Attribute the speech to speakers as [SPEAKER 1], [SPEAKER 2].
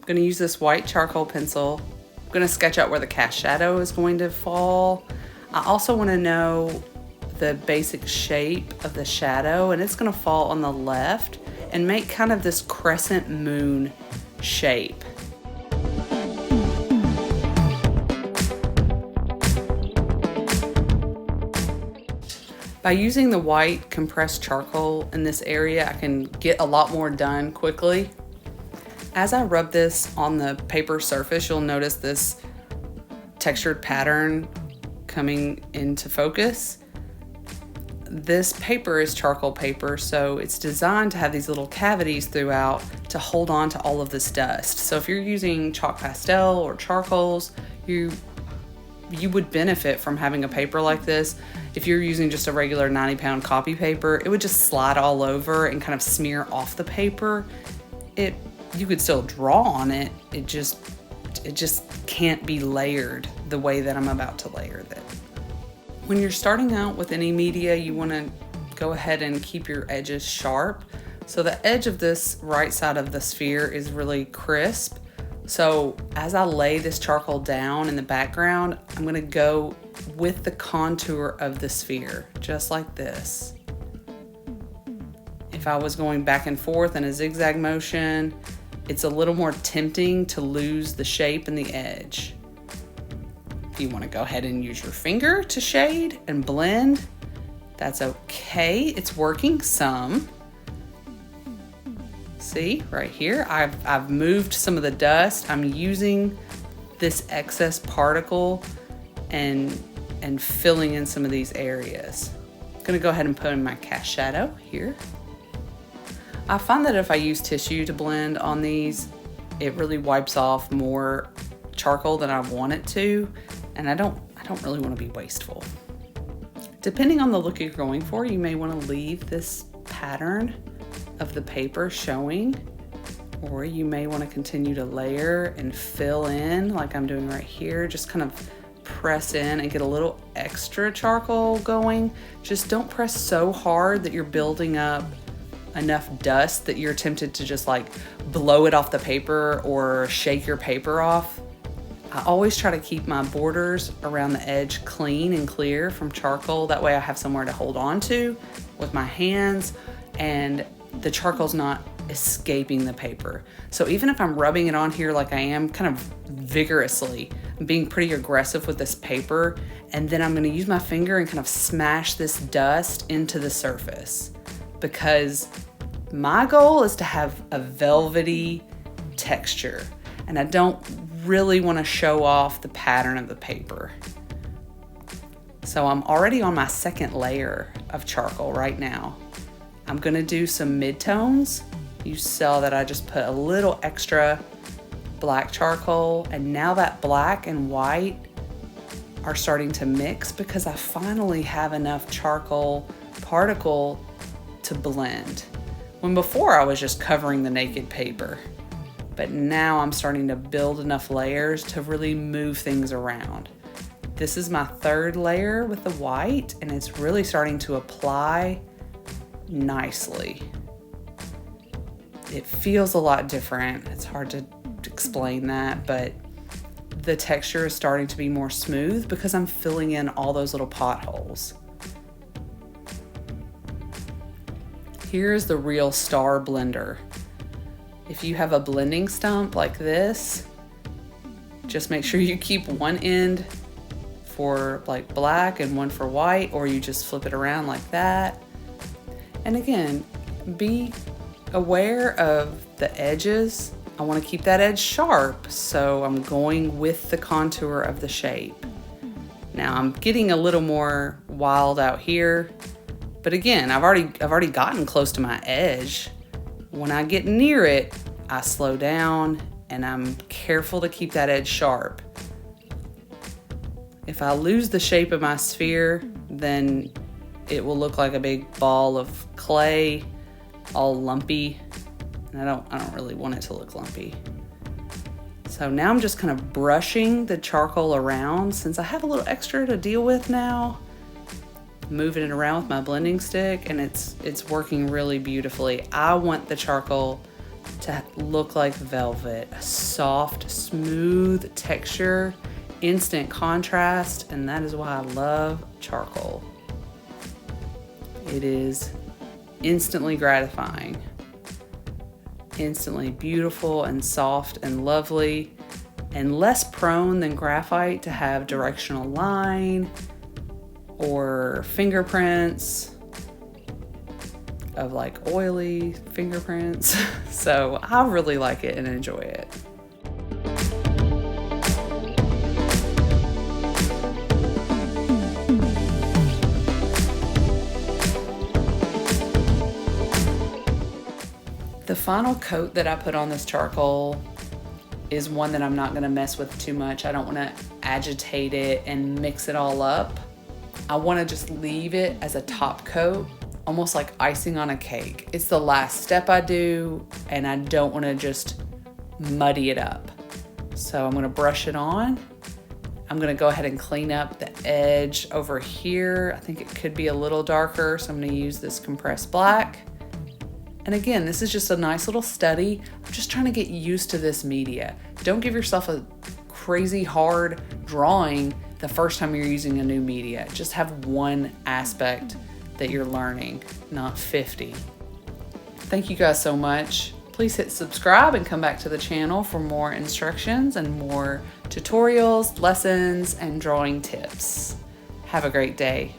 [SPEAKER 1] going to use this white charcoal pencil. I'm going to sketch out where the cast shadow is going to fall. I also want to know the basic shape of the shadow, and it's going to fall on the left and make kind of this crescent moon shape. By using the white compressed charcoal in this area, I can get a lot more done quickly. As I rub this on the paper surface, you'll notice this textured pattern coming into focus. This paper is charcoal paper, so it's designed to have these little cavities throughout to hold on to all of this dust. So if you're using chalk pastel or charcoals, you would benefit from having a paper like this. If you're using just a regular 90-pound copy paper, it would just slide all over and kind of smear off the paper. You could still draw on it. It just can't be layered the way that I'm about to layer it. When you're starting out with any media, you want to go ahead and keep your edges sharp. So the edge of this right side of the sphere is really crisp. So as I lay this charcoal down in the background, I'm going to go with the contour of the sphere, just like this. If I was going back and forth in a zigzag motion, it's a little more tempting to lose the shape and the edge. If you want to go ahead and use your finger to shade and blend, that's okay. It's working some. See, right here, I've moved some of the dust. I'm using this excess particle and filling in some of these areas. I'm gonna go ahead and put in my cast shadow here. I find that if I use tissue to blend on these, it really wipes off more charcoal than I want it to, and I don't really want to be wasteful. Depending on the look you're going for, you may want to leave this pattern of the paper showing, or you may want to continue to layer and fill in like I'm doing right here. Just kind of press in and get a little extra charcoal going. Just don't press so hard that you're building up enough dust that you're tempted to just like blow it off the paper or shake your paper off. I always try to keep my borders around the edge clean and clear from charcoal. That way I have somewhere to hold on to with my hands and the charcoal's not escaping the paper. So even if I'm rubbing it on here like I am kind of vigorously, I'm being pretty aggressive with this paper, and then I'm going to use my finger and kind of smash this dust into the surface, because my goal is to have a velvety texture and I don't really want to show off the pattern of the paper. So I'm already on my second layer of charcoal right now. I'm gonna do some midtones. You saw that I just put a little extra black charcoal, and now that black and white are starting to mix because I finally have enough charcoal particle to blend. When before I was just covering the naked paper, but now I'm starting to build enough layers to really move things around. This is my third layer with the white, and it's really starting to apply nicely. It feels a lot different. It's hard to explain that, but the texture is starting to be more smooth because I'm filling in all those little potholes. Here's the real star blender. If you have a blending stump like this, just make sure you keep one end for like black and one for white, or you just flip it around like that. And again, be aware of the edges. I want to keep that edge sharp, so I'm going with the contour of the shape. Now I'm getting a little more wild out here, but again, I've already gotten close to my edge. When I get near it, I slow down and I'm careful to keep that edge sharp. If I lose the shape of my sphere, then it will look like a big ball of clay, all lumpy, and I don't really want it to look lumpy. So now I'm just kind of brushing the charcoal around. Since I have a little extra to deal with now, moving it around with my blending stick, and it's working really beautifully. I want the charcoal to look like velvet. A soft, smooth texture, instant contrast, and that is why I love charcoal. It is instantly gratifying, instantly beautiful and soft and lovely, and less prone than graphite to have directional line or fingerprints of like oily fingerprints. So I really like it and enjoy it. The final coat that I put on this charcoal is one that I'm not gonna mess with too much. I don't wanna agitate it and mix it all up. I wanna just leave it as a top coat, almost like icing on a cake. It's the last step I do, and I don't wanna just muddy it up. So I'm gonna brush it on. I'm gonna go ahead and clean up the edge over here. I think it could be a little darker, so I'm gonna use this compressed black. And again, this is just a nice little study. I'm just trying to get used to this media. Don't give yourself a crazy hard drawing the first time you're using a new media. Just have one aspect that you're learning, not 50. Thank you guys so much. Please hit subscribe and come back to the channel for more instructions and more tutorials, lessons, and drawing tips. Have a great day.